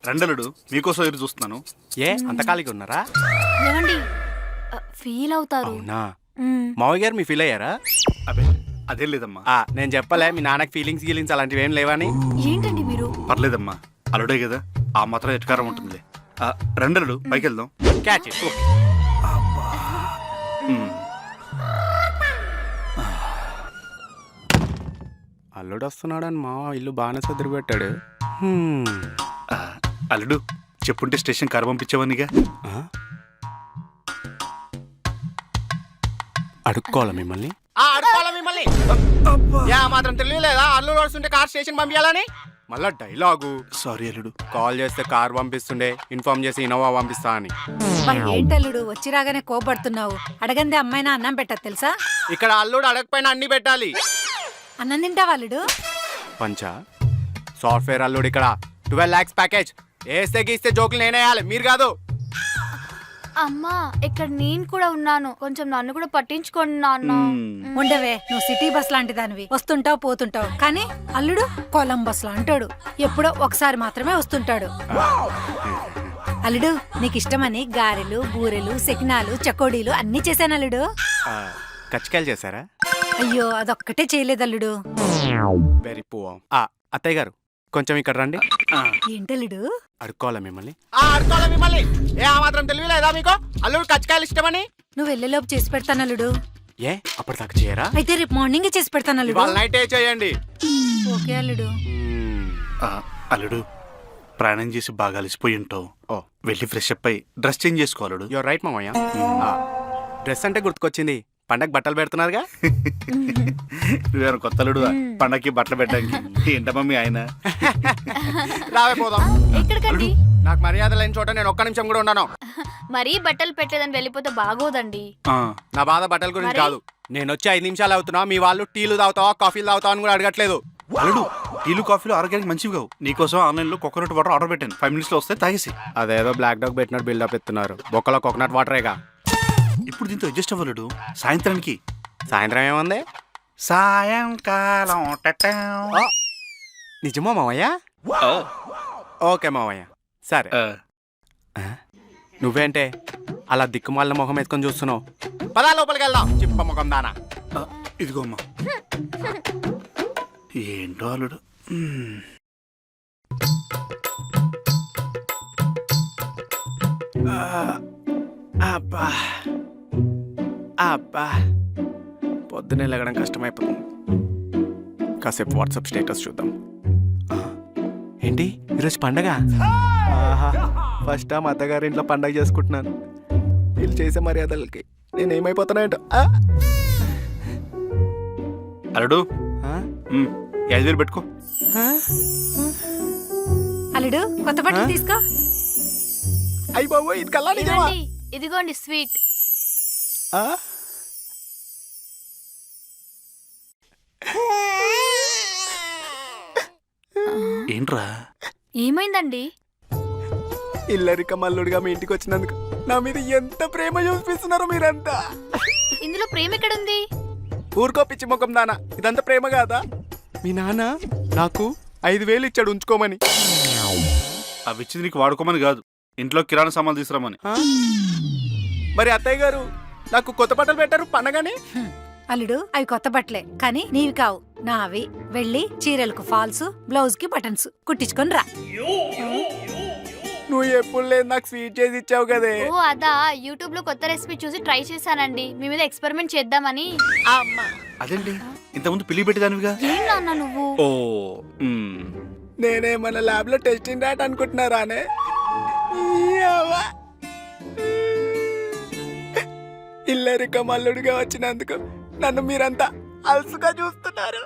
రెండలుడు మీకోసం ఎదురు చూస్తున్నాను. ఏ అంత ఖాళీగా ఉన్నారా? ఏమండి ఫీల్ అవుతారు. అవునా మావయ్య గారు మీ ఫీల్ అయ్యారా? అబే అదేం లేదమ్మా. నేను చెప్పలే మీ నాన్నకి ఫీలింగ్స్ అలాంటివి ఏం లేవని. ఏంటండి మీరు? పర్లేదమ్మా, అల్లుడే కదా, ఆ మాత్రం ఎట్కారం ఉంటుంది. రెండలుడు పైకి వెళ్దాం. Catch it. అల్లుడు వస్తున్నాడని మా ఇల్లు బాగానే సర్దురు పెట్టాడు. అల్లుడు చెప్పుంటే స్టేషన్ కారు పంపించేవానిగా. అడుక్కోవాలా మిమ్మల్ని? మాత్రం తెలియలేదా అల్లుడు వస్తుంటే కార్ స్టేషన్ పంపించాలని? మళ్ళా డైలాగు. సారీ అల్లుడు. కాల్ చేస్తే కార్ పంపిస్తుండే, ఇన్ఫార్మ్ చేసి ఇన్నోవా పంపిస్తా అని. ఏంటల్లుడు వచ్చి రాగానే కోపడుతున్నావు? అడగంది అమ్మాయినా అన్నం పెట్టదు తెలుసా? ఇక్కడ అల్లుడు అడగపోయినా అన్ని పెట్టాలి. అన్నం తింటావా అల్లుడు? పంచా సాఫ్ట్వేర్ అల్లుడు ఇక్కడ 12 lakhs ప్యాకేజ్. వేస్తే గీస్తే జోకులు నేనేయాలి, మీరు కాదు. అమ్మా ఇక్కడ నేను కూడా ఉన్నాను, కొంచెం నన్ను కూడా పట్టించుకోండి నాన్న. ఉండవే, నువ్వు సిటీ బస్ లాంటి దానివి, వస్తుంటావు పోతుంటావు. కానీ అల్లుడు కొలంబస్ లా అంటాడు, ఎప్పుడో ఒకసారి మాత్రమే వస్తుంటాడు. అల్లుడు నీకు ఇష్టమని గారెలు, బూరెలు, సెకినాలు, చకోడీలు అన్ని చేశాను అల్లుడు. కచ్చికాయలు చేశారా? అయ్యో అదొక్కటే చేయలేదు అల్లుడు. Very poor. అత్తయ్య గారు కొంచెం ఇక్కడ రండి. ఏంటల్లుడు? అడుక్కోవాలా మిమ్మల్ని? ఏ మాత్రం తెలియలేదా మీకు అల్లుడు కచ్చికాయలు ఇష్టమని? నువ్వు వెళ్ళేలోపు చేసి పెడతాను అల్లుడు. ఏ అప్పటిదాకా చేయరా? అయితే రేపు మార్నింగ్ చేసి పెడతాను అల్లుడు. నైటే చేయండి. ఓకే అల్లుడు. అల్లుడు ప్రయాణం చేసి బాగా అలసిపోయి ఉంటావు, వెళ్ళి ఫ్రెష్ అప్ అయి డ్రెస్ చేంజ్ చేసుకోవాలడు. యువర్ రైట్ మామయ్య. డ్రెస్ అంటే గుర్తుకొచ్చింది, పండగ బట్టలు పెడుతున్నారుగా. నువ్వేమో కొత్త అల్లుడు పండగకి బట్టలు పెట్టడానికి. ఏంటమ్మా మీ ఆయన? రావే పోదాం. ఎక్కడికండి? నాకు మర్యాద లేని చోట నేను ఒక్క నిమిషం కూడా ఉన్నాను. మరీ బట్టలు పెట్టేదని వెళ్ళిపోతే బాగోదండి. నా బాధ బట్టల గురించి కాదు. నేను వచ్చి 5 నిమిషాలు అవుతున్నా, మీ వాళ్ళు టీలు తాగుతావా కాఫీలు తాగుతావా అని కూడా అడగట్లేదు. అల్లుడు టీలు కాఫీలు ఆరోగ్యానికి మంచివి కావు. నీకోసం ఆన్లైన్ లో కోకోనట్ వాటర్ ఆర్డర్ పెట్టాను, 5 minutes లో వస్తే తాగేసి. అదేదో బ్లాక్ డాగ్ పెట్టినట్టు బిల్డప్ ఎత్తున్నారు. బొక్కలో కోకోనట్ వాటరేగా. ఇప్పుడు దీంతో అడ్జస్ట్ అవ్వలేడు. సాయంత్రానికి. సాయంత్రం ఏముంది? సాయంకాలం. నిజమా మావయ్య? ఓకే మావయ్య, సరే. నువ్వేంటే అలా దిక్కుమాలిన మొహం వేసుకొని చూస్తున్నావు? పదా లోపలికి వెళ్దాం. చిప్ప ముఖం దానా. ఇదిగో అమ్మా. ఏంటో అల్లుడు. అబ్బా అబ్బా పొద్దునే లేగడం కష్టమైపోతుంది. కాసేపు వాట్సాప్ స్టేటస్ చూద్దాం. ఏంటి ఈరోజు పండగ? ఫస్ట్ టైం అత్తగారి ఇంట్లో పండగ చేసుకుంటున్నాను. వీళ్ళు చేసే మర్యాదలకి నేనేమైపోతున్నాయంటో. అల్లుడు 5,000 పెట్టుకో. అల్లుడు కొత్త బట్టలు తీసుకో. అయ్యి బాబు ఇది కల్లా ఇదిగోండి స్వీట్. ఏంట్రా? ఏమైందండి? ఇల్లరిక మల్లుడిగా మీ ఇంటికి వచ్చినందుకు నా మీద ఎంత ప్రేమ చూపిస్తున్నారో మీరంతా. ఇందులో ప్రేమ ఎక్కడుంది? ఊరుకో పిచ్చి ముఖం దానా, ఇదంతా ప్రేమ కాదా? మీ నాన్న నాకు 5,000 ఇచ్చాడు ఉంచుకోమని. అవి ఇచ్చింది నీకు వాడుకోమని కాదు, ఇంట్లో కిరాణా సామాన్లు తీసుకురామని. మరి అత్తయ్య గారు నాకు కొత్త బట్టలు పెట్టారు పండగని. అల్లుడు అవి కొత్త బట్టలే, కానీ నీవి కావు, నావి. వెళ్ళి చీరలకు ఫాల్స్, బ్లౌజ్ కి బటన్స్ కుట్టించుకొని రా. నువ్వు ఎప్పుడు లేదు నాకు స్వీట్ చేసి ఇచ్చావు కదే. ఓ అదా, యూట్యూబ్ లో కొత్త రెసిపీ చూసి ట్రై చేశానండి, మీ మీద ఎక్స్పెరిమెంట్ చేద్దామని. అదేంటి ఇంతకుముందు పిల్లి పెట్టేదానివిగా? ఏం నాన్న నువ్వు? ఓ నేనే మన ల్యాబ్ లో టెస్టింగ్ డాట్ అనుకుంటున్నారానే. ఇల్లరిక మల్లుడిగా వచ్చినందుకు నన్ను మీరంతా అలసుగా చూస్తున్నారు.